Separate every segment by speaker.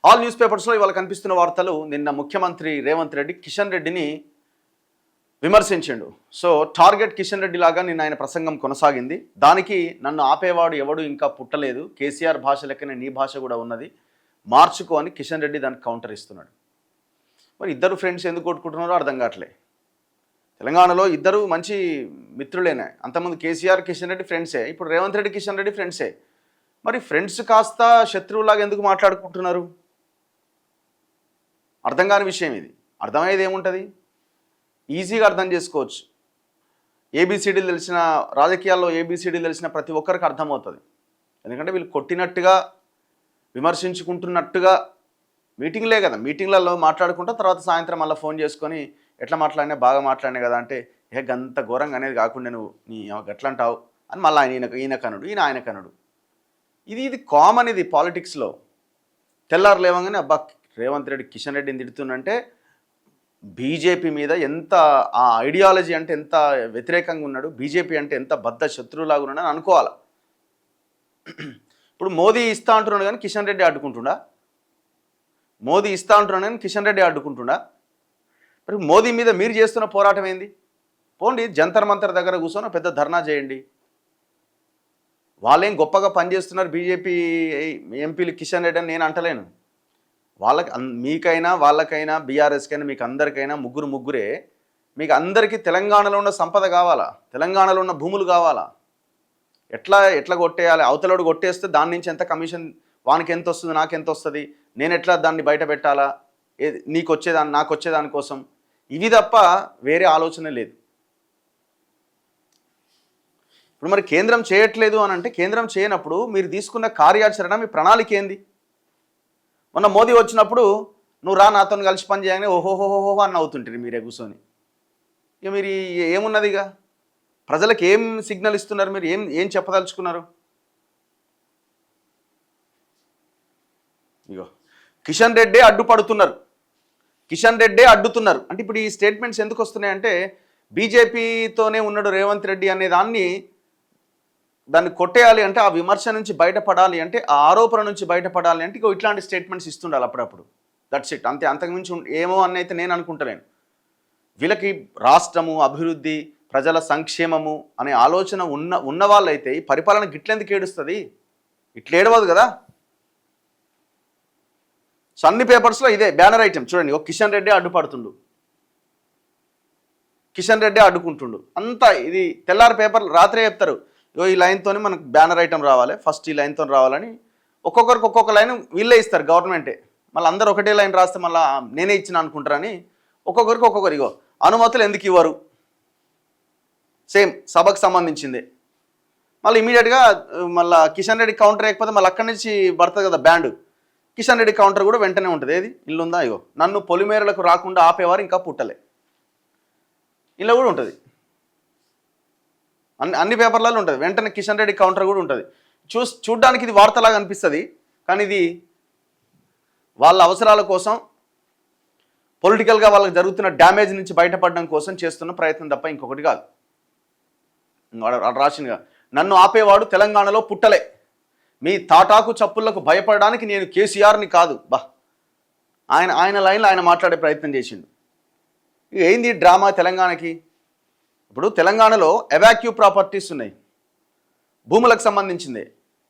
Speaker 1: All news పేపర్స్లో ఇవాళ కనిపిస్తున్న వార్తలు. నిన్న ముఖ్యమంత్రి రేవంత్ రెడ్డి కిషన్ రెడ్డిని విమర్శించిండు. సో టార్గెట్ కిషన్ రెడ్డి లాగా నిన్న ఆయన ప్రసంగం కొనసాగింది. దానికి నన్ను ఆపేవాడు ఎవడు ఇంకా పుట్టలేదు, కేసీఆర్ భాష లెక్కనే నీ భాష కూడా ఉన్నది, మార్చుకో అని కిషన్ రెడ్డి దానికి కౌంటర్ ఇస్తున్నాడు. మరి ఇద్దరు ఫ్రెండ్స్ ఎందుకు కొట్టుకుంటున్నారో అర్థం కావట్లే. తెలంగాణలో ఇద్దరు మంచి మిత్రులేనే. అంతకుముందు కేసీఆర్ కిషన్ రెడ్డి ఫ్రెండ్సే, ఇప్పుడు రేవంత్ రెడ్డి కిషన్ రెడ్డి ఫ్రెండ్సే. మరి ఫ్రెండ్స్ కాస్త శత్రువులాగా ఎందుకు మాట్లాడుకుంటున్నారు? అర్థం కాని విషయం ఇది. అర్థమయ్యేది ఏముంటుంది? ఈజీగా అర్థం చేసుకోవచ్చు. ఏబిసిడీలు తెలిసిన, రాజకీయాల్లో ఏబిసిడీలు తెలిసిన ప్రతి ఒక్కరికి అర్థమవుతుంది. ఎందుకంటే వీళ్ళు కొట్టినట్టుగా, విమర్శించుకుంటున్నట్టుగా మీటింగ్లే కదా, మీటింగ్లలో మాట్లాడుకుంటా తర్వాత సాయంత్రం మళ్ళీ ఫోన్ చేసుకొని ఎట్లా మాట్లాడినా బాగా మాట్లాడినా కదా అంటే, గంత ఘోరంగా అనేది కాకుండా నువ్వు నీ ఎట్లా అంటావు అని మళ్ళీ ఈయన కనుడు, ఈయన ఆయన కనుడు. ఇది కామన్. ఇది పాలిటిక్స్లో. తెల్లారు లేవగానే అబ్బా రేవంత్ రెడ్డి కిషన్ రెడ్డిని తిడుతుందంటే బీజేపీ మీద ఎంత ఆ ఐడియాలజీ అంటే ఎంత వ్యతిరేకంగా ఉన్నాడు, బీజేపీ అంటే ఎంత బద్ధ శత్రువులాగా ఉన్నాడని అనుకోవాలి. ఇప్పుడు మోదీ ఇస్తా అంటున్నాడు కానీ కిషన్ రెడ్డి అడ్డుకుంటుండా? మోదీ ఇస్తా అంటున్నాడు కానీ కిషన్ రెడ్డి అడ్డుకుంటుండా? మరి మోదీ మీద మీరు చేస్తున్న పోరాటం ఏంది? పోండి జంతర్ మంతర్ దగ్గర కూర్చొని పెద్ద ధర్నా చేయండి. వాళ్ళేం గొప్పగా పనిచేస్తున్నారు బీజేపీ ఎంపీలు కిషన్ రెడ్డి అని నేను అంటలేను. వాళ్ళకి, మీకైనా వాళ్ళకైనా బీఆర్ఎస్కైనా మీకు అందరికైనా ముగ్గురే. మీకు అందరికీ తెలంగాణలో ఉన్న సంపద కావాలా, తెలంగాణలో ఉన్న భూములు కావాలా. ఎట్లా కొట్టేయాలి? అవతలోడు కొట్టేస్తే దాని నుంచి ఎంత కమిషన్, వానికి ఎంత వస్తుంది, నాకు ఎంత వస్తుంది, నేను ఎట్లా దాన్ని బయట పెట్టాలా, నీకు వచ్చేదాన్ని నాకు వచ్చేదానికోసం, ఇవి తప్ప వేరే ఆలోచన లేదు. ఇప్పుడు మరి కేంద్రం చేయట్లేదు అని అంటే, కేంద్రం చేయనప్పుడు మీరు తీసుకున్న కార్యాచరణ, మీ ప్రణాళిక ఏంది? మొన్న మోదీ వచ్చినప్పుడు నువ్వు రా నాతో కలిసి పని చేయగానే ఓహోహోహో అని అవుతుంటారు మీరే కూర్చొని. ఇక మీరు ఏమున్నది? ఇక ప్రజలకు ఏం సిగ్నల్ ఇస్తున్నారు? మీరు ఏం చెప్పదలుచుకున్నారు? ఇగో కిషన్ రెడ్డే అడ్డుపడుతున్నారు, కిషన్ రెడ్డే అడ్డుతున్నారు అంటే ఇప్పుడు ఈ స్టేట్మెంట్స్ ఎందుకు వస్తున్నాయంటే, బీజేపీతోనే ఉన్నాడు రేవంత్ రెడ్డి అనే దాన్ని కొట్టేయాలి అంటే, ఆ విమర్శ నుంచి బయటపడాలి అంటే, ఆ ఆరోపణ నుంచి బయటపడాలి అంటే ఇక ఇట్లాంటి స్టేట్మెంట్స్ ఇస్తుండాలి అప్పుడప్పుడు. దట్స్ ఇట్, అంతే. అంతకుమించి ఏమో అని అయితే నేను అనుకుంటలేను. వీళ్ళకి రాష్ట్రము, అభివృద్ధి, ప్రజల సంక్షేమము అనే ఆలోచన ఉన్న వాళ్ళైతే ఈ పరిపాలన గిట్లెందుకు ఏడుస్తుంది? ఇట్లా ఏడవదు కదా. సో అన్ని పేపర్స్లో ఇదే బ్యానర్ ఐటెం చూడండి. ఒక కిషన్ రెడ్డి అడ్డుపడుతుండు, కిషన్ రెడ్డి అడ్డుకుంటుండు, అంతా ఇది తెల్లారి పేపర్లు రాత్రే చెప్తారు. ఈ లైన్తో మనకు బ్యానర్ ఐటమ్ రావాలి, ఫస్ట్ ఈ లైన్తో రావాలని. ఒక్కొక్కరికి ఒక్కొక్క లైన్ వీళ్ళే ఇస్తారు, గవర్నమెంటే. మళ్ళీ అందరు ఒకటే లైన్ రాస్తే మళ్ళీ నేనే ఇచ్చిన అనుకుంటారని ఒక్కొక్కరికి ఒక్కొక్కరిగో అనుమతులు ఎందుకు ఇవ్వరు, సేమ్ సభకు సంబంధించిందే. మళ్ళీ ఇమీడియట్గా మళ్ళీ కిషన్ రెడ్డి కౌంటర్ వేయకపోతే మళ్ళీ అక్కడి నుంచి పడుతుంది కదా బ్యాండ్, కిషన్ రెడ్డి కౌంటర్ కూడా వెంటనే ఉంటుంది. ఏది ఇల్లుందా? ఇగో నన్ను పొలిమేరలకు రాకుండా ఆపేవారు ఇంకా పుట్టలే, ఇలా కూడా ఉంటుంది. అన్ని పేపర్లలో ఉంటుంది. వెంటనే కిషన్ రెడ్డి కౌంటర్ కూడా ఉంటుంది. చూడ్డానికి ఇది వార్తలాగా అనిపిస్తుంది, కానీ ఇది వాళ్ళ అవసరాల కోసం, పొలిటికల్గా వాళ్ళకి జరుగుతున్న డ్యామేజ్ నుంచి బయటపడడం కోసం చేస్తున్న ప్రయత్నం తప్ప ఇంకొకటి కాదు. రాసిందిగా నన్ను ఆపేవాడు తెలంగాణలో పుట్టలే, మీ తాటాకు చప్పుళ్లకు భయపడడానికి నేను కేసీఆర్ని కాదు. ఆయన లైన్లో ఆయన మాట్లాడే ప్రయత్నం చేసిండు. ఏంది డ్రామా తెలంగాణకి? ఇప్పుడు తెలంగాణలో ఎవాక్యూ ప్రాపర్టీస్ ఉన్నాయి, భూములకు సంబంధించింది.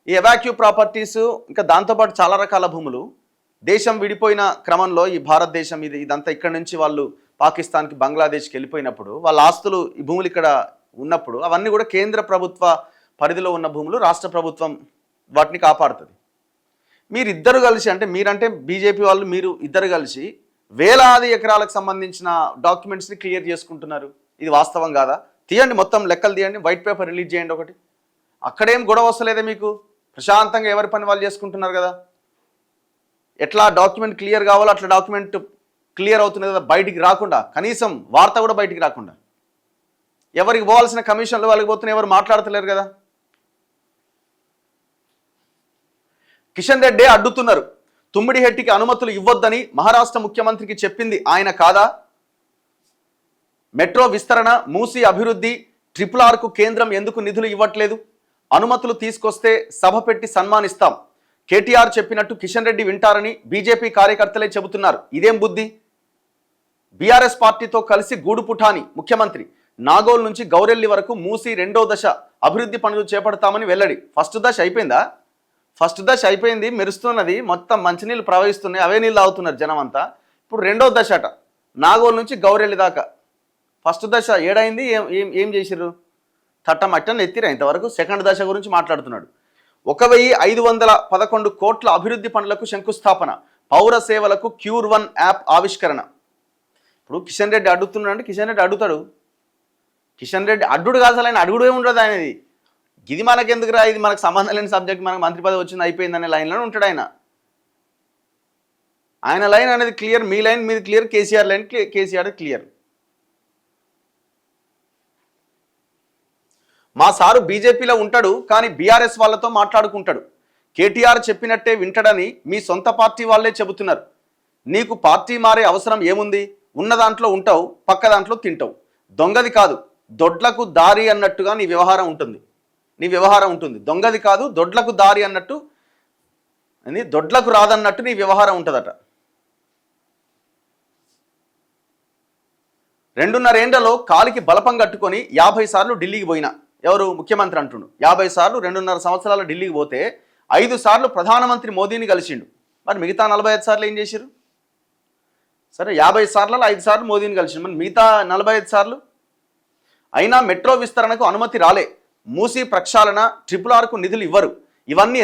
Speaker 1: ఈ ఎవాక్యూ ప్రాపర్టీస్ ఇంకా దాంతోపాటు చాలా రకాల భూములు దేశం విడిపోయిన క్రమంలో ఈ భారతదేశం ఇదంతా ఇక్కడ నుంచి వాళ్ళు పాకిస్తాన్కి, బంగ్లాదేశ్కి వెళ్ళిపోయినప్పుడు వాళ్ళ ఆస్తులు, ఈ భూములు ఇక్కడ ఉన్నప్పుడు అవన్నీ కూడా కేంద్ర ప్రభుత్వ పరిధిలో ఉన్న భూములు, రాష్ట్ర ప్రభుత్వం వాటిని కాపాడుతుంది. మీరిద్దరు కలిసి, అంటే మీరంటే బీజేపీ వాళ్ళు, మీరు ఇద్దరు కలిసి వేలాది ఎకరాలకు సంబంధించిన డాక్యుమెంట్స్ని క్లియర్ చేసుకుంటున్నారు. ఇది వాస్తవం కాదా? తీయండి, మొత్తం లెక్కలు తీయండి, వైట్ పేపర్ రిలీజ్ చేయండి ఒకటి. అక్కడేం గొడవ వస్తలేదే మీకు, ప్రశాంతంగా ఎవరి పని వాళ్ళు చేసుకుంటున్నారు కదా. ఎట్లా డాక్యుమెంట్ క్లియర్ కావాలో అట్లా డాక్యుమెంట్ క్లియర్ అవుతుంది కదా, బయటికి రాకుండా, కనీసం వార్త కూడా బయటికి రాకుండా. ఎవరికి పోవాల్సిన కమిషన్లు వాళ్ళకి పోతున్నా ఎవరు మాట్లాడతలేరు కదా. కిషన్ రెడ్డి అడ్డుతున్నారు, తుమ్మిడిహెట్టికి అనుమతులు ఇవ్వొద్దని మహారాష్ట్ర ముఖ్యమంత్రికి చెప్పింది ఆయన కాదా? మెట్రో విస్తరణ, మూసీ అభివృద్ధి, RRRకు కేంద్రం ఎందుకు నిధులు ఇవ్వట్లేదు? అనుమతులు తీసుకొస్తే సభ పెట్టి సన్మానిస్తాం, కేటీఆర్ చెప్పినట్టు కిషన్ రెడ్డి వింటారని బీజేపీ కార్యకర్తలే చెబుతున్నారు. ఇదేం బుద్ధి? బీఆర్ఎస్ పార్టీతో కలిసి గూడుపుఠాని ముఖ్యమంత్రి నాగోల్ నుంచి గౌరెల్లి వరకు మూసి 2వ దశ అభివృద్ధి పనులు చేపడతామని వెల్లడి. ఫస్ట్ దశ అయిపోయిందా? ఫస్ట్ దశ అయిపోయింది, మెరుస్తున్నది, మొత్తం మంచినీళ్ళు ప్రవహిస్తున్నాయి, అవే నీళ్ళు తాగుతున్నారు జనం అంతా. ఇప్పుడు 2వ దశ అట, నాగోల్ నుంచి గౌరెల్లి దాకా. ఫస్ట్ దశ ఏడైంది, ఏం చేసిర్రు? తట్టమట్టని ఎత్తిరా ఇంతవరకు. సెకండ్ దశ గురించి మాట్లాడుతున్నాడు. 1511 కోట్ల అభివృద్ధి పనులకు శంకుస్థాపన, పౌర సేవలకు Q1 యాప్ ఆవిష్కరణ. ఇప్పుడు కిషన్ రెడ్డి అడుగుతున్నాడు అంటే కిషన్ రెడ్డి అడుగుతాడు. కిషన్ రెడ్డి అడ్డుడు కాదు, అసలు ఆయన అడుగుడే ఉండదు ఆయనది. ఇది మనకెందుకురా, ఇది మనకు సంబంధం లేని సబ్జెక్ట్, మనకు మంత్రి పదవి వచ్చింది అయిపోయిందనే లైన్లో ఉంటాడు ఆయన. ఆయన లైన్ అనేది క్లియర్, మీ లైన్ మీది clear, KCR line KCR clear. మా సారు బీజేపీలో ఉంటాడు కానీ బీఆర్ఎస్ వాళ్ళతో మాట్లాడుకుంటాడు. కేటీఆర్ చెప్పినట్టే వింటాడని మీ సొంత పార్టీ వాళ్ళే చెబుతున్నారు. నీకు పార్టీ మారే అవసరం ఏముంది? ఉన్న దాంట్లో ఉంటావు, పక్క దాంట్లో తింటావు. దొంగది కాదు, దొడ్లకు దారి అన్నట్టుగా నీ వ్యవహారం ఉంటుంది. దొంగది కాదు, దొడ్లకు దారి అన్నట్టు, దొడ్లకు రాదన్నట్టు నీ వ్యవహారం ఉంటుందట. 2.5 ఏళ్లలో కాలికి బలపం కట్టుకొని 50 సార్లు ఢిల్లీకి పోయినా. ఎవరు? ముఖ్యమంత్రి అంటుండు. 50 సార్లు 2.5 సంవత్సరాల ఢిల్లీకి పోతే 5 సార్లు ప్రధానమంత్రి మోదీని కలిసిండు. మరి మిగతా 45 సార్లు ఏం చేశారు? సరే, 50 సార్లలో 5 సార్లు మోదీని కలిసిండు, మరి మిగతా 45 సార్లు? అయినా మెట్రో విస్తరణకు అనుమతి రాలే, మూసీ ప్రక్షాళన, RRRకు నిధులు ఇవ్వరు. ఇవన్నీ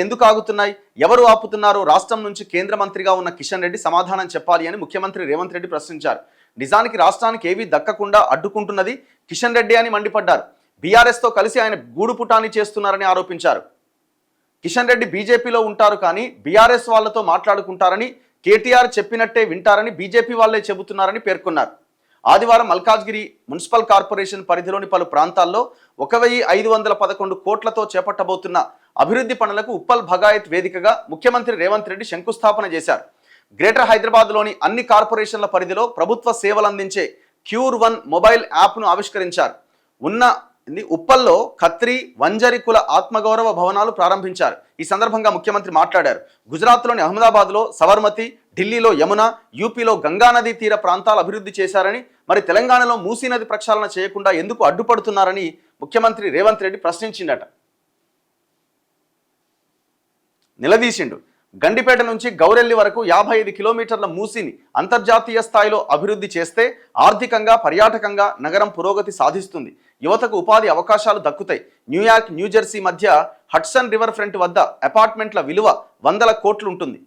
Speaker 1: ఎందుకు ఆగుతున్నాయి? ఎవరు ఆపుతున్నారో రాష్ట్రం నుంచి కేంద్ర మంత్రిగా ఉన్న కిషన్ రెడ్డి సమాధానం చెప్పాలి అని ముఖ్యమంత్రి రేవంత్ రెడ్డి ప్రశ్నించారు. నిజానికి రాష్ట్రానికి ఏవీ దక్కకుండా అడ్డుకుంటున్నది కిషన్ రెడ్డి అని మండిపడ్డారు. బీఆర్ఎస్తో కలిసి ఆయన గూడుపుటాని చేస్తున్నారని ఆరోపించారు. కిషన్ రెడ్డి బీజేపీలో ఉంటారు కానీ బీఆర్ఎస్ వాళ్ళతో మాట్లాడుకుంటారని, కేటీఆర్ చెప్పినట్టే వింటారని బీజేపీ వాళ్ళే చెబుతున్నారని పేర్కొన్నారు. ఆదివారం మల్కాజ్గిరి మున్సిపల్ కార్పొరేషన్ పరిధిలోని పలు ప్రాంతాల్లో 1511 కోట్లతో చేపట్టబోతున్న అభివృద్ధి పనులకు ఉప్పల్ భగాయత్ వేదికగా ముఖ్యమంత్రి రేవంత్ రెడ్డి శంకుస్థాపన చేశారు. గ్రేటర్ హైదరాబాద్లోని అన్ని కార్పొరేషన్ల పరిధిలో ప్రభుత్వ సేవలు అందించే Q1 మొబైల్ యాప్ను ఆవిష్కరించారు. ఉప్పల్లో ఖత్రి, వంజరి కుల ఆత్మగౌరవ భవనాలు ప్రారంభించారు. ఈ సందర్భంగా ముఖ్యమంత్రి మాట్లాడారు. గుజరాత్లోని అహ్మదాబాద్లో సబర్మతి, ఢిల్లీలో యమున, యూపీలో గంగానదీ తీర ప్రాంతాలు అభివృద్ధి చేశారని, మరి తెలంగాణలో మూసీ నది ప్రక్షాళన చేయకుండా ఎందుకు అడ్డుపడుతున్నారని ముఖ్యమంత్రి రేవంత్ రెడ్డి ప్రశ్నించిండట. నిలదీసిండు. గండిపేట నుంచి గౌరెల్లి వరకు 55 కిలోమీటర్ల మూసీని అంతర్జాతీయ స్థాయిలో అభివృద్ధి చేస్తే ఆర్థికంగా, పర్యాటకంగా నగరం పురోగతి సాధిస్తుంది. యువతకు ఉపాధి అవకాశాలు దక్కుతాయి. న్యూయార్క్, న్యూజెర్సీ మధ్య హడ్సన్ రివర్ ఫ్రంట్ వద్ద అపార్ట్మెంట్ల విలువ 100 కోట్లు ఉంటుంది.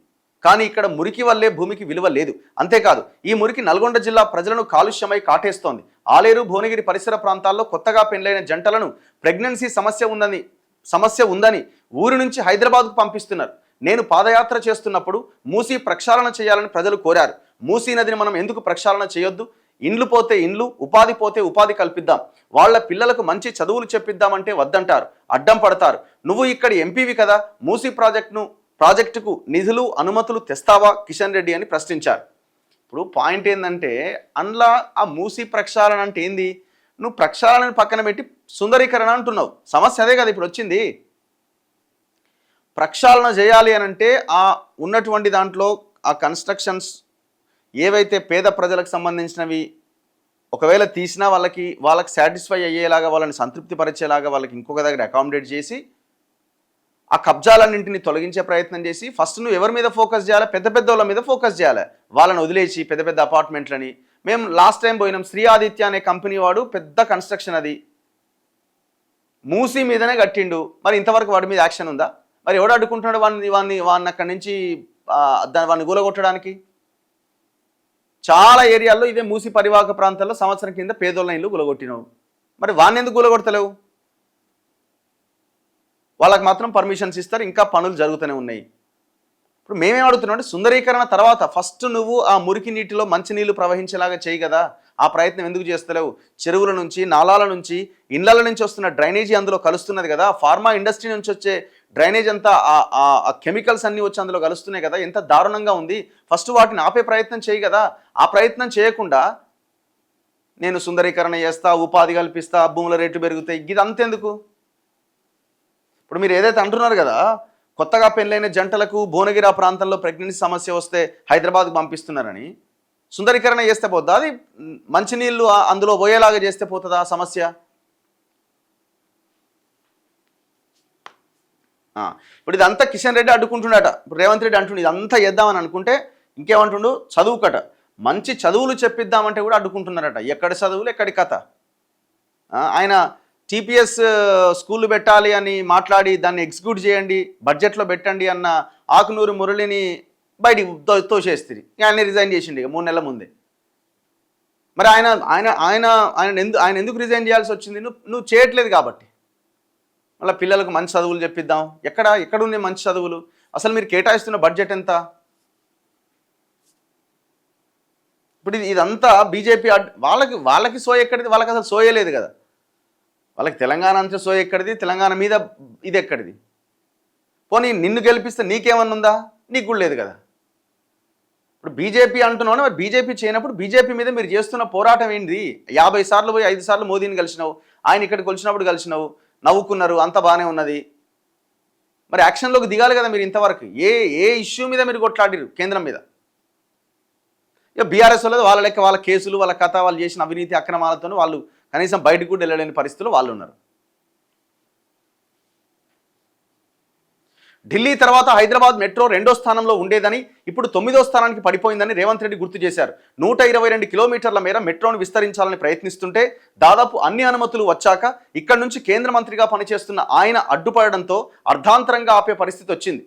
Speaker 1: కానీ ఇక్కడ మురికి వల్లే భూమికి విలువ లేదు. అంతేకాదు, ఈ మురికి నల్గొండ జిల్లా ప్రజలను కాలుష్యమై కాటేస్తోంది. ఆలేరు, భువనగిరి పరిసర ప్రాంతాల్లో కొత్తగా పెళ్లైన జంటలను ప్రెగ్నెన్సీ సమస్య ఉందని ఊరి నుంచి హైదరాబాద్కు పంపిస్తున్నారు. నేను పాదయాత్ర చేస్తున్నప్పుడు మూసీ ప్రక్షాళన చేయాలని ప్రజలు కోరారు. మూసీ నదిని మనం ఎందుకు ప్రక్షాళన చేయొద్దు? ఇండ్లు పోతే ఇండ్లు, ఉపాధి పోతే ఉపాధి కల్పిద్దాం, వాళ్ళ పిల్లలకు మంచి చదువులు చెప్పిద్దామంటే వద్దంటారు, అడ్డం పడతారు. నువ్వు ఇక్కడ ఎంపీవి కదా, మూసీ ప్రాజెక్టుకు నిధులు, అనుమతులు తెస్తావా కిషన్ రెడ్డి అని ప్రశ్నించారు. ఇప్పుడు పాయింట్ ఏంటంటే, అందులో ఆ మూసీ ప్రక్షాళన అంటే ఏంది? నువ్వు ప్రక్షాళనని పక్కన పెట్టి సుందరీకరణ అంటున్నావు. సమస్య అదే కదా ఇప్పుడు వచ్చింది. ప్రక్షాళన చేయాలి అని అంటే ఆ ఉన్నటువంటి దాంట్లో ఆ కన్స్ట్రక్షన్స్ ఏవైతే పేద ప్రజలకు సంబంధించినవి ఒకవేళ తీసినా వాళ్ళకి సాటిస్ఫై అయ్యేలాగా, వాళ్ళని సంతృప్తి పరిచేలాగా వాళ్ళకి ఇంకొక దగ్గర అకామిడేట్ చేసి ఆ కబ్జాలన్నింటినీ తొలగించే ప్రయత్నం చేసి ఫస్ట్ నువ్వు ఎవరి మీద ఫోకస్ చేయాలి? పెద్ద పెద్ద వాళ్ళ మీద ఫోకస్ చేయాలి. వాళ్ళని వదిలేసి పెద్ద పెద్ద అపార్ట్మెంట్లని. మేము లాస్ట్ టైం పోయినాం, శ్రీ ఆదిత్య అనే కంపెనీ వాడు పెద్ద కన్స్ట్రక్షన్, అది మూసీ మీదనే కట్టిండు. మరి ఇంతవరకు వాడి మీద యాక్షన్ ఉందా? మరి ఎవడు అడ్డుకుంటున్నాడు వాడిని అక్కడి నుంచి వాడిని గూలగొట్టడానికి? చాలా ఏరియాల్లో ఇదే మూసి పరివాహక ప్రాంతాల్లో సంవత్సరం కింద పేదోళ్ళ ఇల్లు గులగొట్టినావు. మరి వాడిని ఎందుకు గులగొడతలేవు? వాళ్ళకి మాత్రం పర్మిషన్స్ ఇస్తారు, ఇంకా పనులు జరుగుతూనే ఉన్నాయి. ఇప్పుడు మేమేం అడుగుతున్నాం అంటే, సుందరీకరణ తర్వాత ఫస్ట్ నువ్వు ఆ మురికి నీటిలో మంచినీళ్ళు ప్రవహించేలాగా చేయి కదా. ఆ ప్రయత్నం ఎందుకు చేస్తలేవు? చెరువుల నుంచి, నాలాల నుంచి, ఇండ్ల నుంచి వస్తున్న డ్రైనేజీ అందులో కలుస్తున్నది కదా. ఫార్మా ఇండస్ట్రీ నుంచి వచ్చే డ్రైనేజ్ అంతా ఆ కెమికల్స్ అన్నీ వచ్చి అందులో కలుస్తున్నాయి కదా. ఎంత దారుణంగా ఉంది. ఫస్ట్ వాటిని ఆపే ప్రయత్నం చేయి కదా. ఆ ప్రయత్నం చేయకుండా నేను సుందరీకరణ చేస్తా, ఉపాధి కల్పిస్తా, భూముల రేటు పెరుగుతాయి, ఇది అంతెందుకు? ఇప్పుడు మీరు ఏదైతే అంటున్నారు కదా, కొత్తగా పెళ్ళైన జంటలకు భువనగిరి ప్రాంతంలో ప్రెగ్నెన్సీ సమస్య వస్తే హైదరాబాద్కు పంపిస్తున్నారని సుందరీకరణ చేస్తే పోతుందా? అది మంచినీళ్ళు అందులో పోయేలాగా చేస్తే పోతుందా సమస్య? ఇప్పుడు ఇదంతా కిషన్ రెడ్డి అడ్డుకుంటున్నాట. ఇప్పుడు రేవంత్ రెడ్డి అంటుండు ఇదంతా చేద్దామని అనుకుంటే ఇంకేమంటుండు, చదువుకట మంచి చదువులు చెప్పిద్దామంటే కూడా అడ్డుకుంటున్నారట. ఎక్కడి చదువులు, ఎక్కడి కథ? ఆయన టీపీఎస్ స్కూళ్ళు పెట్టాలి అని మాట్లాడి దాన్ని ఎగ్జిక్యూట్ చేయండి, బడ్జెట్లో పెట్టండి అన్న ఆకునూరు మురళిని బయటికి తోసేస్తుంది. ఆయన రిజైన్ చేసిండు ఇక 3 నెలల ముందే. మరి ఆయన ఆయన ఆయన ఆయన ఎందుకు రిజైన్ చేయాల్సి వచ్చింది? నువ్వు చేయట్లేదు కాబట్టి. మళ్ళీ పిల్లలకు మంచి చదువులు చెప్పిద్దాం. ఎక్కడున్నాయి మంచి చదువులు? అసలు మీరు కేటాయిస్తున్న బడ్జెట్ ఎంత? ఇప్పుడు ఇదంతా బీజేపీ వాళ్ళకి సోయ ఎక్కడిది? వాళ్ళకి అసలు సోయలేదు కదా. వాళ్ళకి తెలంగాణ అంతా సోయ ఎక్కడిది? తెలంగాణ మీద ఇది ఎక్కడిది? పోనీ నిన్ను గెలిపిస్తే నీకేమన్నా ఉందా? నీకు కూడా లేదు కదా. ఇప్పుడు బీజేపీ అంటున్నావు, మరి బీజేపీ చేయనప్పుడు బీజేపీ మీద మీరు చేస్తున్న పోరాటం ఏంటి? 50 సార్లు పోయి 5 సార్లు మోదీని కలిసినావు, ఆయన ఇక్కడికి వచ్చినప్పుడు కలిసినావు, నవ్వుకున్నారు, అంత బాగానే ఉన్నది. మరి యాక్షన్లోకి దిగాలి కదా మీరు. ఇంతవరకు ఏ ఇష్యూ మీద మీరు కొట్లాడిరు? కేంద్రం మీద. ఇక బీఆర్ఎస్ వాళ్ళది వాళ్ళ లెక్క, వాళ్ళ కేసులు, వాళ్ళ కథ, వాళ్ళు చేసిన అవినీతి అక్రమాలతో వాళ్ళు కనీసం బయటకు కూడా వెళ్ళలేని పరిస్థితులు వాళ్ళు ఉన్నారు. ఢిల్లీ తర్వాత హైదరాబాద్ మెట్రో 2వ స్థానంలో ఉండేదని ఇప్పుడు 9వ స్థానానికి పడిపోయిందని రేవంత్ రెడ్డి గుర్తు చేశారు. 122 కిలోమీటర్ల మేర మెట్రోను విస్తరించాలని ప్రయత్నిస్తుంటే దాదాపు అన్ని అనుమతులు వచ్చాక ఇక్కడి నుంచి కేంద్ర మంత్రిగా పనిచేస్తున్న ఆయన అడ్డుపడడంతో అర్ధాంతరంగా ఆపే పరిస్థితి వచ్చింది.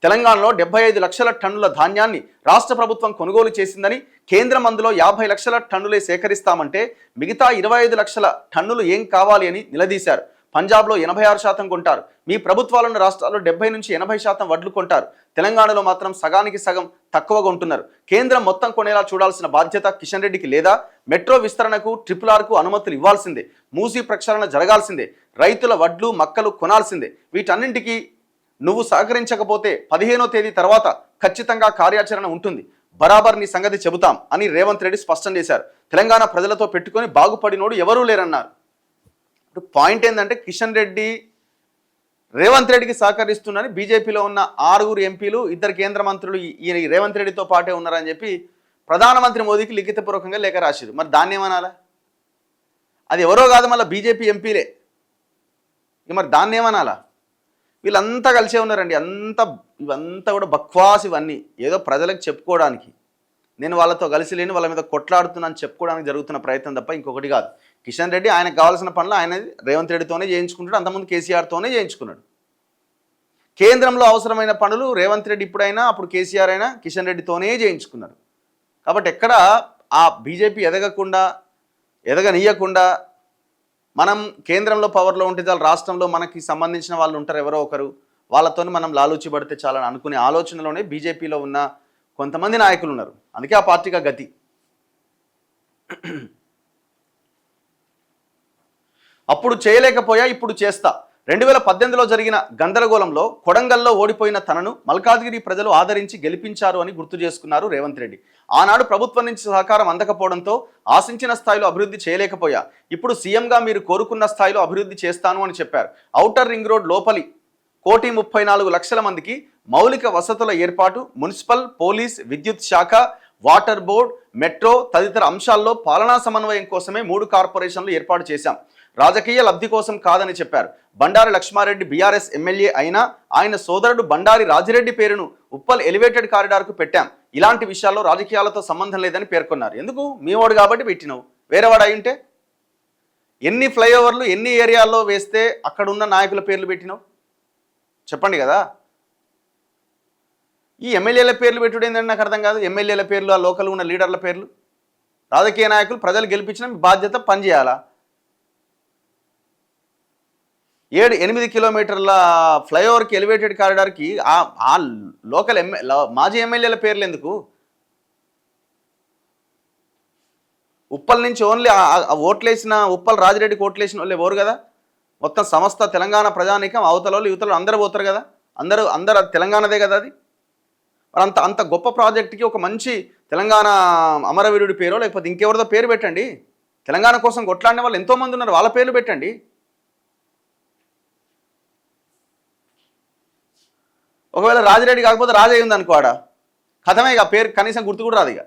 Speaker 1: తెలంగాణలో 75 లక్షల టన్నుల ధాన్యాన్ని రాష్ట్ర ప్రభుత్వం కొనుగోలు చేసిందని, కేంద్రం అందులో 50 లక్షల టన్నులే సేకరిస్తామంటే మిగతా 25 లక్షల టన్నులు ఏం కావాలి అని నిలదీశారు. పంజాబ్లో 86% కొంటారు, మీ ప్రభుత్వాలున్న రాష్ట్రాల్లో 70 నుంచి 80% వడ్లు కొంటారు, తెలంగాణలో మాత్రం సగానికి సగం తక్కువగా ఉంటున్నారు. కేంద్రం మొత్తం కొనేలా చూడాల్సిన బాధ్యత కిషన్ రెడ్డికి లేదా? మెట్రో విస్తరణకు, RRRకు అనుమతులు ఇవ్వాల్సిందే, మూసీ ప్రక్షాళన జరగాల్సిందే, రైతుల వడ్లు మక్కలు కొనాల్సిందే. వీటన్నింటికి నువ్వు సహకరించకపోతే 15వ తేదీ తర్వాత ఖచ్చితంగా కార్యాచరణ ఉంటుంది, బరాబర్ నీ సంగతి చెబుతాం అని రేవంత్ రెడ్డి స్పష్టం చేశారు. తెలంగాణ ప్రజలతో పెట్టుకొని బాగుపడినోడు ఎవరూ లేరన్నారు. ఇప్పుడు పాయింట్ ఏంటంటే కిషన్ రెడ్డి రేవంత్ రెడ్డికి సహకరిస్తున్నారని బీజేపీలో ఉన్న 6 ఎంపీలు, 2 కేంద్ర మంత్రులు ఈ రేవంత్ రెడ్డితో పాటే ఉన్నారని చెప్పి ప్రధానమంత్రి మోదీకి లిఖితపూర్వకంగా లేఖ రాశారు. మరి దాన్ని ఏమనాలా? అది ఎవరో కాదు, మళ్ళీ బీజేపీ ఎంపీలే. మరి దాన్ని ఏమనాలా? వీళ్ళంతా కలిసే ఉన్నారండి. ఇవంతా కూడా బక్వాస్. ఇవన్నీ ఏదో ప్రజలకు చెప్పుకోవడానికి, నేను వాళ్ళతో కలిసి లేని, వాళ్ళ మీద కొట్లాడుతున్నాను చెప్పుకోవడానికి జరుగుతున్న ప్రయత్నం తప్ప ఇంకొకటి కాదు. కిషన్ రెడ్డి ఆయనకు కావాల్సిన పనులు ఆయన రేవంత్ రెడ్డితోనే చేయించుకుంటాడు, అంతకుముందు కేసీఆర్తోనే చేయించుకున్నాడు. కేంద్రంలో అవసరమైన పనులు రేవంత్ రెడ్డి ఇప్పుడైనా, అప్పుడు కేసీఆర్ అయినా కిషన్ రెడ్డితోనే చేయించుకున్నారు. కాబట్టి ఎక్కడ ఆ బీజేపీ ఎదగనీయకుండా మనం కేంద్రంలో పవర్లో ఉంటే చాలు, రాష్ట్రంలో మనకి సంబంధించిన వాళ్ళు ఉంటారు ఎవరో ఒకరు, వాళ్ళతో మనం లాలూచి పడితే చాలని అనుకునే ఆలోచనలోనే బీజేపీలో ఉన్న కొంతమంది నాయకులు ఉన్నారు. అందుకే ఆ పార్టీగా గతి. అప్పుడు చేయలేకపోయా, ఇప్పుడు చేస్తా. 2018లో జరిగిన గందరగోళంలో కొడంగల్లో ఓడిపోయిన తనను మల్కాజ్గిరి ప్రజలు ఆదరించి గెలిపించారు అని గుర్తు చేసుకున్నారు రేవంత్ రెడ్డి. ఆనాడు ప్రభుత్వం నుంచి సహకారం అందకపోవడంతో ఆశించిన స్థాయిలో అభివృద్ధి చేయలేకపోయా, ఇప్పుడు సీఎంగా మీరు కోరుకున్న స్థాయిలో అభివృద్ధి చేస్తాను అని చెప్పారు. ఔటర్ రింగ్ రోడ్ లోపలి 1,34,00,000 మందికి మౌలిక వసతుల ఏర్పాటు, మున్సిపల్, పోలీస్, విద్యుత్ శాఖ, వాటర్ బోర్డ్, మెట్రో తదితర అంశాల్లో పాలనా సమన్వయం కోసమే 3 కార్పొరేషన్లు ఏర్పాటు చేశాం, రాజకీయ లబ్ధి కోసం కాదని చెప్పారు. బండారి లక్ష్మారెడ్డి బీఆర్ఎస్ ఎమ్మెల్యే అయినా ఆయన సోదరుడు బండారి రాజిరెడ్డి పేరును ఉప్పల్ ఎలివేటెడ్ కారిడార్కు పెట్టాం, ఇలాంటి విషయాల్లో రాజకీయాలతో సంబంధం లేదని పేర్కొన్నారు. ఎందుకు? మీ వాడు కాబట్టి పెట్టినావు, వేరేవాడు అయింటే ఎన్ని ఫ్లైఓవర్లు ఎన్ని ఏరియాల్లో వేస్తే అక్కడ ఉన్న నాయకుల పేర్లు పెట్టినావు చెప్పండి కదా. ఈ ఎమ్మెల్యేల పేర్లు పెట్టుడు ఏంటంటే నాకు అర్థం కాదు. ఎమ్మెల్యేల పేర్లు, ఆ లోకల్ ఉన్న లీడర్ల పేర్లు, రాజకీయ నాయకులు ప్రజలు గెలిపించిన మీ బాధ్యత పనిచేయాలా? 7-8 కిలోమీటర్ల ఫ్లైఓవర్కి ఎలివేటెడ్ కారిడార్కి ఆ లోకల్ మాజీ ఎమ్మెల్యేల పేర్లు ఎందుకు? ఉప్పల్ నుంచి ఓన్లీ ఓట్లేసిన ఉప్పల్ రాజిరెడ్డికి ఓట్లేసిన వాళ్ళు ఎవరు కదా, మొత్తం సమస్త తెలంగాణ ప్రజానీకం అవతలలో యువతలు అందరూ పోతారు కదా, అందరూ తెలంగాణదే కదా. అది మరి అంత గొప్ప ప్రాజెక్టుకి ఒక మంచి తెలంగాణ అమరవీరుడి పేరో లేకపోతే ఇంకెవరిదో పేరు పెట్టండి. తెలంగాణ కోసం కొట్లాడిన వాళ్ళు ఎంతోమంది ఉన్నారు, వాళ్ళ పేర్లు పెట్టండి. ఒకవేళ రాజిరెడ్డి కాకపోతే రాజయ్య ఉంది అనుకో, ఆడ కథమే, ఇక పేరు కనీసం గుర్తు కూడా రాదు. ఇక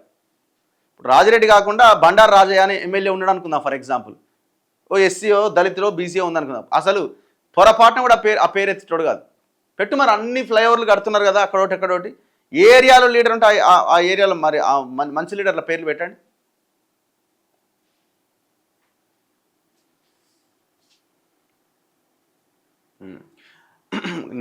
Speaker 1: ఇప్పుడు రాజిరెడ్డి కాకుండా బండారు రాజయ్య అని ఎమ్మెల్యే ఉన్నాడు అనుకుందాం ఫర్ ఎగ్జాంపుల్, ఓ ఎస్సీఓ దళితులో బీసీఓ ఉందనుకుందాం, అసలు పొరపాటున కూడా ఆ పేరు ఎత్తిటోడు కాదు. పెట్టు మరి, అన్ని ఫ్లైఓవర్లు కడుతున్నారు కదా అక్కడోటి ఎక్కడోటి, ఏ ఏరియాలో లీడర్ ఉంటే ఆ ఏరియాలో మరి మంచి లీడర్ల పేర్లు పెట్టండి.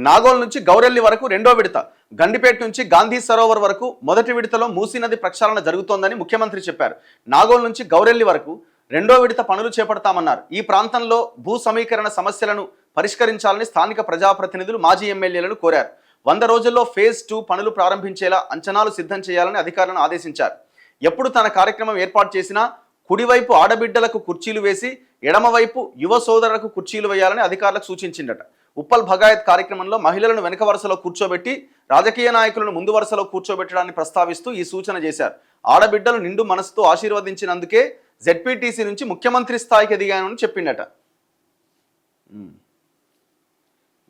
Speaker 1: నాగోల్ నుంచి గౌరెల్లి వరకు రెండో విడత, గండిపేట నుంచి గాంధీ సరోవర్ వరకు మొదటి విడతలో మూసీ నది ప్రక్షాళన జరుగుతోందని ముఖ్యమంత్రి చెప్పారు. నాగోల్ నుంచి గౌరెల్లి వరకు రెండో విడత పనులు చేపడతామన్నారు. ఈ ప్రాంతంలో భూ సమీకరణ సమస్యలను పరిష్కరించాలని స్థానిక ప్రజాప్రతినిధులు మాజీ ఎమ్మెల్యేలను కోరారు. 100 రోజుల్లో ఫేజ్ 2 పనులు ప్రారంభించేలా అంచనాలు సిద్ధం చేయాలని అధికారులను ఆదేశించారు. ఎప్పుడు తన కార్యక్రమం ఏర్పాటు చేసినా కుడివైపు ఆడబిడ్డలకు కుర్చీలు వేసి ఎడమవైపు యువ సోదరులకు కుర్చీలు వేయాలని అధికారులకు సూచించిందట. ఉప్పల్ భగాయత్ కార్యక్రమంలో మహిళలను వెనక వరుసలో కూర్చోబెట్టి రాజకీయ నాయకులను ముందు వరుసలో కూర్చోబెట్టడాన్ని ప్రస్తావిస్తూ ఈ సూచన చేశారు. ఆడబిడ్డలు నిండు మనసుతో ఆశీర్వదించినందుకే జెడ్పీటీసీ నుంచి ముఖ్యమంత్రి స్థాయికి ఎదిగానని చెప్పిండట.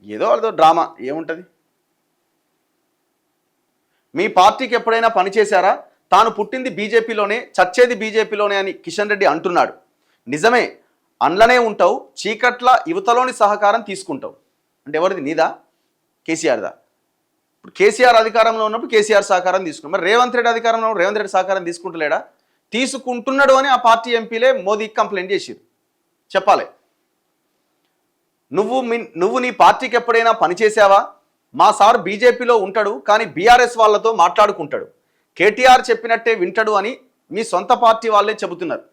Speaker 1: ఏదో అదో డ్రామా ఏముంటుంది. మీ పార్టీకి ఎప్పుడైనా పనిచేశారా? తాను పుట్టింది బీజేపీలోనే, చచ్చేది బీజేపీలోనే అని కిషన్ రెడ్డి అంటున్నాడు. నిజమే, అండ్లనే ఉంటావు, చీకట్ల యువతలోని సహకారం తీసుకుంటావు. అంటే ఎవరిది? నీదా? కేసీఆర్దా? ఇప్పుడు కేసీఆర్ అధికారంలో ఉన్నప్పుడు కేసీఆర్ సహకారం తీసుకున్నాం. మరి రేవంత్ రెడ్డి అధికారంలో ఉన్నప్పుడు రేవంత్ రెడ్డి సహకారం తీసుకుంటలేడా? తీసుకుంటున్నాడు అని ఆ పార్టీ ఎంపీలే మోదీకి కంప్లైంట్ చేసిరు. చెప్పాలి. నువ్వు నీ పార్టీకి ఎప్పుడైనా పనిచేసావా? మా సార్ బీజేపీలో ఉంటాడు కానీ బీఆర్ఎస్ వాళ్ళతో మాట్లాడుకుంటాడు, కేటీఆర్ చెప్పినట్టే వింటాడు అని మీ సొంత పార్టీ వాళ్ళే చెబుతున్నారు.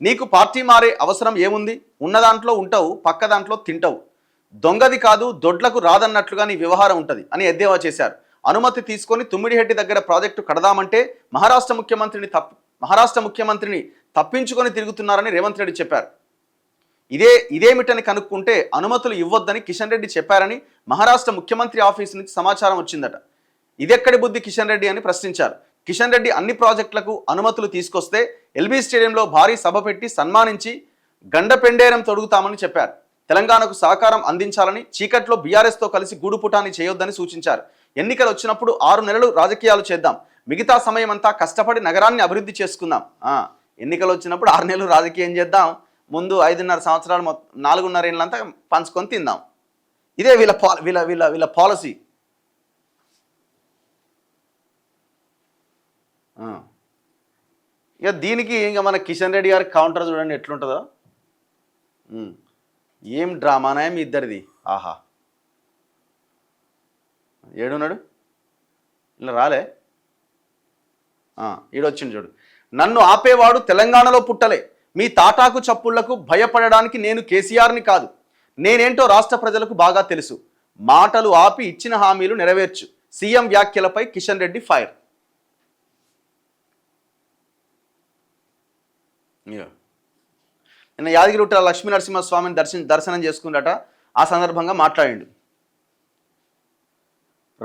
Speaker 1: నీకు పార్టీ మారే అవసరం ఏముంది? ఉన్న దాంట్లో ఉంటావు, పక్క దాంట్లో తింటావు. దొంగది కాదు, దొడ్లకు రాదన్నట్లుగా నీ వ్యవహారం ఉంటుంది అని ఎద్దేవా చేశారు. అనుమతి తీసుకొని తుమ్మిడిహెట్టి దగ్గర ప్రాజెక్టు కడదామంటే మహారాష్ట్ర ముఖ్యమంత్రిని తప్పించుకొని తిరుగుతున్నారని రేవంత్ రెడ్డి చెప్పారు. ఇదేమిటని కనుక్కుంటే అనుమతులు ఇవ్వొద్దని కిషన్ రెడ్డి చెప్పారని మహారాష్ట్ర ముఖ్యమంత్రి ఆఫీస్ నుంచి సమాచారం వచ్చిందట. ఇదెక్కడి బుద్ధి కిషన్ రెడ్డి అని ప్రశ్నించారు. కిషన్ రెడ్డి అన్ని ప్రాజెక్టులకు అనుమతులు తీసుకొస్తే ఎల్బీ స్టేడియంలో భారీ సభ పెట్టి సన్మానించి గండపెండేరం తొడుగుతామని చెప్పారు. తెలంగాణకు సహకారం అందించాలని, చీకట్లో బీఆర్ఎస్తో కలిసి గూడుపుటాన్ని చేయొద్దని సూచించారు. ఎన్నికలు వచ్చినప్పుడు 6 నెలలు రాజకీయాలు చేద్దాం, మిగతా సమయం అంతా కష్టపడి నగరాన్ని అభివృద్ధి చేసుకుందాం. ఎన్నికలు వచ్చినప్పుడు 6 నెలలు రాజకీయం చేద్దాం, ముందు 5.5 సంవత్సరాలు 4.5 ఏళ్ళంతా పంచుకొని తిందాం. ఇదే వీళ్ళ పాలసీ. ఇక దీనికి ఇంకా మన కిషన్ రెడ్డి గారి కౌంటర్ చూడండి ఎట్లుంటుందో. ఏం డ్రామానే మీ ఇద్దరిది. ఆహా, ఏడున్నాడు? ఇలా రాలే, ఈడొచ్చింది చూడు. నన్ను ఆపేవాడు తెలంగాణలో పుట్టలే, మీ తాటాకు చప్పుళ్లకు భయపడడానికి నేను కేసీఆర్ని కాదు, నేనేంటో రాష్ట్ర ప్రజలకు బాగా తెలుసు, మాటలు ఆపి ఇచ్చిన హామీలు నెరవేర్చు. సీఎం వ్యాఖ్యలపై కిషన్ రెడ్డి ఫైర్. నిన్న యాదగిరిగుట్ట లక్ష్మీ నరసింహస్వామిని దర్శనం చేసుకున్నట. ఆ సందర్భంగా మాట్లాడిండు.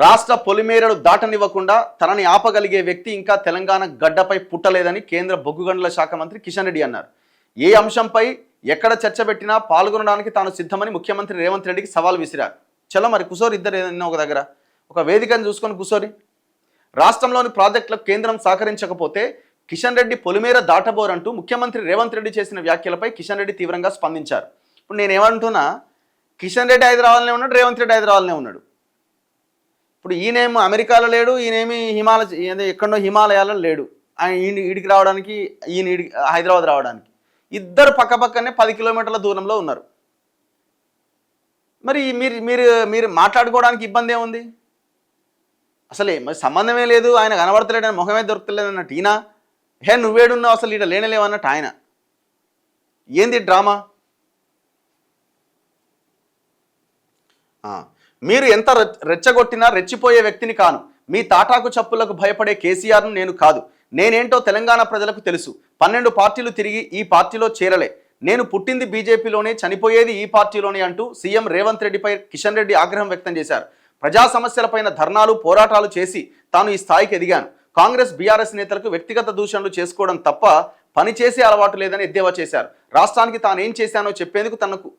Speaker 1: రాష్ట్ర పొలిమేరలు దాటనివ్వకుండా తనని ఆపగలిగే వ్యక్తి ఇంకా తెలంగాణ గడ్డపై పుట్టలేదని కేంద్ర బొగ్గు గనుల శాఖ మంత్రి కిషన్ రెడ్డి అన్నారు. ఏ అంశంపై ఎక్కడ చర్చ పెట్టినా పాల్గొనడానికి తాను సిద్ధమని ముఖ్యమంత్రి రేవంత్ రెడ్డికి సవాల్ విసిరారు. చలో మరి కుసోరి, ఇద్దరు ఏదైనా ఒక దగ్గర ఒక వేదికను చూసుకొని కుసోరి. రాష్ట్రంలోని ప్రాజెక్టులకు కేంద్రం సహకరించకపోతే కిషన్ రెడ్డి పొలిమేర దాటబోరంటూ ముఖ్యమంత్రి రేవంత్ రెడ్డి చేసిన వ్యాఖ్యలపై కిషన్ రెడ్డి తీవ్రంగా స్పందించారు. ఇప్పుడు నేనేమంటున్నా, కిషన్ రెడ్డి హైదరాబాద్లోనే ఉన్నాడు, రేవంత్ రెడ్డి హైదరాబాద్లోనే ఉన్నాడు. ఇప్పుడు ఈయనేమో అమెరికాలో లేడు, ఈయనేమి ఎక్కడో హిమాలయాల్లో లేడు. ఆయన ఈడికి రావడానికి, ఈయన హైదరాబాద్ రావడానికి ఇద్దరు పక్కపక్కనే 10 కిలోమీటర్ల దూరంలో ఉన్నారు. మరి మీరు మాట్లాడుకోవడానికి ఇబ్బంది ఏముంది? అసలే మరి సంబంధమే లేదు, ఆయన కనబడతలేడని, ముఖమే దొరకలేదు అన్నట్టు ఈయన, నువ్వేడున్నావు అసలు ఈడ లేనలేవన్నట్టు ఆయన. ఏంది డ్రామా? మీరు ఎంత రెచ్చగొట్టినా రెచ్చిపోయే వ్యక్తిని కాను. మీ తాటాకు చప్పులకు భయపడే కేసీఆర్ను నేను కాదు. నేనేంటో తెలంగాణ ప్రజలకు తెలుసు. 12 పార్టీలు తిరిగి ఈ పార్టీలో చేరలే. నేను పుట్టింది బీజేపీలోనే, చనిపోయేది ఈ పార్టీలోనే అంటూ సీఎం రేవంత్ రెడ్డిపై కిషన్ రెడ్డి ఆగ్రహం వ్యక్తం చేశారు. ప్రజా సమస్యలపైన ధర్నాలు, పోరాటాలు చేసి తాను ఈ స్థాయికి ఎదిగాను. కాంగ్రెస్ బీఆర్ఎస్ నేతలకు వ్యక్తిగత దూషణలు చేసుకోవడం తప్ప పనిచేసే అలవాటు లేదని ఎద్దేవా చేశారు. రాష్ట్రానికి తాను ఏం చేశానో చెప్పేందుకు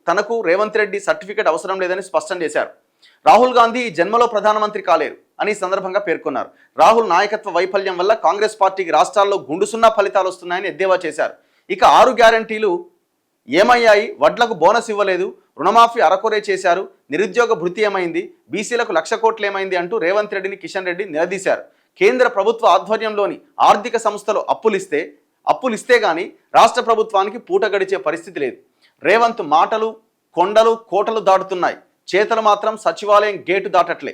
Speaker 1: తనకు రేవంత్ రెడ్డి సర్టిఫికెట్ అవసరం లేదని స్పష్టం చేశారు. రాహుల్ గాంధీ ఈ జన్మలో ప్రధానమంత్రి కాలేరు అని ఈ సందర్భంగా పేర్కొన్నారు. రాహుల్ నాయకత్వ వైఫల్యం వల్ల కాంగ్రెస్ పార్టీకి రాష్ట్రాల్లో గుండుసున్నా ఫలితాలు వస్తున్నాయని ఎద్దేవా చేశారు. ఇక 6 గ్యారంటీలు ఏమయ్యాయి? వడ్లకు బోనస్ ఇవ్వలేదు, రుణమాఫీ అరకొరే చేశారు, నిరుద్యోగ భృతి ఏమైంది, బీసీలకు 1,00,000 కోట్లు ఏమైంది అంటూ రేవంత్ రెడ్డిని కిషన్ రెడ్డి నిలదీశారు. కేంద్ర ప్రభుత్వ ఆధ్వర్యంలోని ఆర్థిక సంస్థలు అప్పులిస్తే గానీ రాష్ట్ర ప్రభుత్వానికి పూట గడిచే పరిస్థితి లేదు. రేవంత్ మాటలు కొండలు కోటలు దాటుతున్నాయి, చేతలు మాత్రం సచివాలయం గేటు దాటట్లే.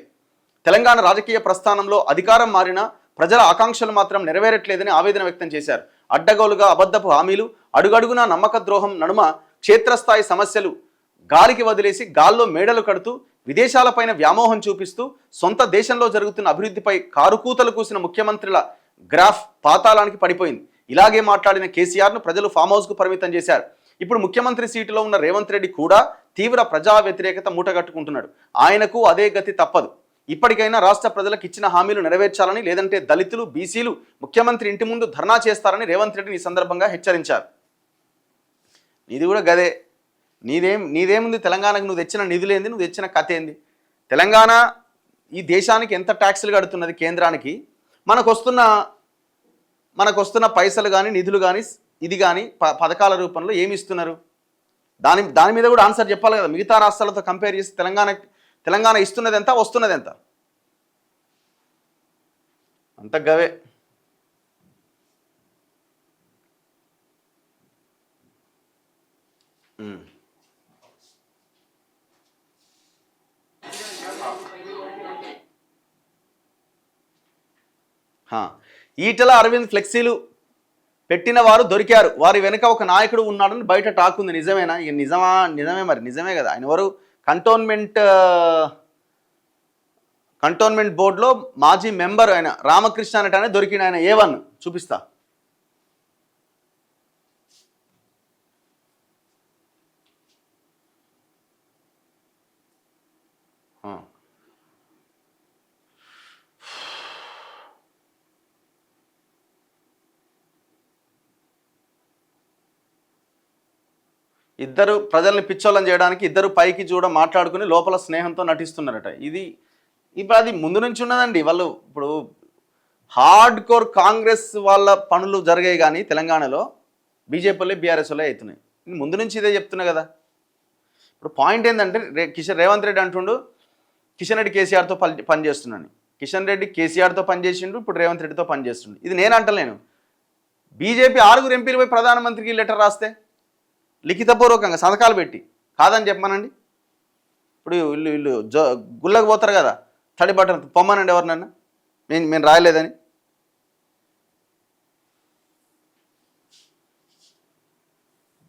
Speaker 1: తెలంగాణ రాజకీయ ప్రస్థానంలో అధికారం మారినా ప్రజల ఆకాంక్షలు మాత్రం నెరవేరట్లేదని ఆవేదన వ్యక్తం చేశారు. అడ్డగోలుగా అబద్ధపు హామీలు, అడుగడుగునా నమ్మక ద్రోహం నడుమ క్షేత్రస్థాయి సమస్యలు గాలికి వదిలేసి గాల్లో మేడలు కడుతూ విదేశాలపైన వ్యామోహం చూపిస్తూ సొంత దేశంలో జరుగుతున్న అభివృద్ధిపై కారుకూతలు కూసిన ముఖ్యమంత్రుల గ్రాఫ్ పాతాళానికి పడిపోయింది. ఇలాగే మాట్లాడిన కేసీఆర్ను ప్రజలు ఫామ్ హౌస్కు పరిమితం చేశారు. ఇప్పుడు ముఖ్యమంత్రి సీటులో ఉన్న రేవంత్ రెడ్డి కూడా తీవ్ర ప్రజా వ్యతిరేకత మూటగట్టుకుంటున్నాడు. ఆయనకు అదే గతి తప్పదు. ఇప్పటికైనా రాష్ట్ర ప్రజలకు ఇచ్చిన హామీలు నెరవేర్చాలని, లేదంటే దళితులు, బీసీలు ముఖ్యమంత్రి ఇంటి ముందు ధర్నా చేస్తారని రేవంత్ రెడ్డిని ఈ సందర్భంగా హెచ్చరించారు. ఇది కూడా గదే. నీదేముంది? తెలంగాణకు నువ్వు తెచ్చిన నిధులేంది? నువ్వు తెచ్చిన కథ ఏంది? తెలంగాణ ఈ దేశానికి ఎంత ట్యాక్సులు కడుతున్నది కేంద్రానికి? మనకొస్తున్న పైసలు కానీ, నిధులు కానీ, ఇది కానీ పథకాల రూపంలో ఏమి ఇస్తున్నారు? దాని మీద కూడా ఆన్సర్ చెప్పాలి కదా. మిగతా రాష్ట్రాలతో కంపేర్ చేసి తెలంగాణ ఇస్తున్నది ఎంత, వస్తున్నది ఎంత? అంత గవే. ఈటల అరవింద్ ఫ్లెక్సీలు పెట్టిన వారు దొరికారు, వారి వెనుక ఒక నాయకుడు ఉన్నాడని బయట టాక్ ఉంది. నిజమేనా? ఇక నిజమే మరి. నిజమే కదా. ఆయన ఎవరు? కంటోన్మెంట్ బోర్డులో మాజీ మెంబర్ ఆయన రామకృష్ణ అనేటనే దొరికిన ఆయన. A1 చూపిస్తా. ఇద్దరు ప్రజల్ని పిచ్చోళ్ళని చేయడానికి ఇద్దరు పైకి మాట్లాడుకుని లోపల స్నేహంతో నటిస్తున్నారట. ఇప్పుడు అది ముందు నుంచి ఉన్నదండి. వాళ్ళు ఇప్పుడు హార్డ్ కోర్ కాంగ్రెస్ వాళ్ళ పనులు జరిగాయి కానీ తెలంగాణలో బీజేపీ వాళ్ళే బీఆర్ఎస్ వాళ్ళే అవుతున్నాయి. ముందు నుంచి ఇదే చెప్తున్నా కదా. ఇప్పుడు పాయింట్ ఏంటంటే రేవంత్ రెడ్డి అంటుండు కిషన్ రెడ్డి కేసీఆర్తో పనిచేస్తున్నాను. కిషన్ రెడ్డి కేసీఆర్తో పనిచేసిండు, ఇప్పుడు రేవంత్ రెడ్డితో పనిచేస్తుండు. ఇది నేను అంటలేను. బీజేపీ 6 ఎంపీలు పోయి ప్రధానమంత్రికి లెటర్ రాస్తే లిఖితపూర్వకంగా సంతకాలు పెట్టి కాదని చెప్పమనండి. ఇప్పుడు వీళ్ళు గుళ్ళకు పోతారు కదా, తడి బట్టలు పొమ్మనండి ఎవరినన్నా, మేము రాయలేదని.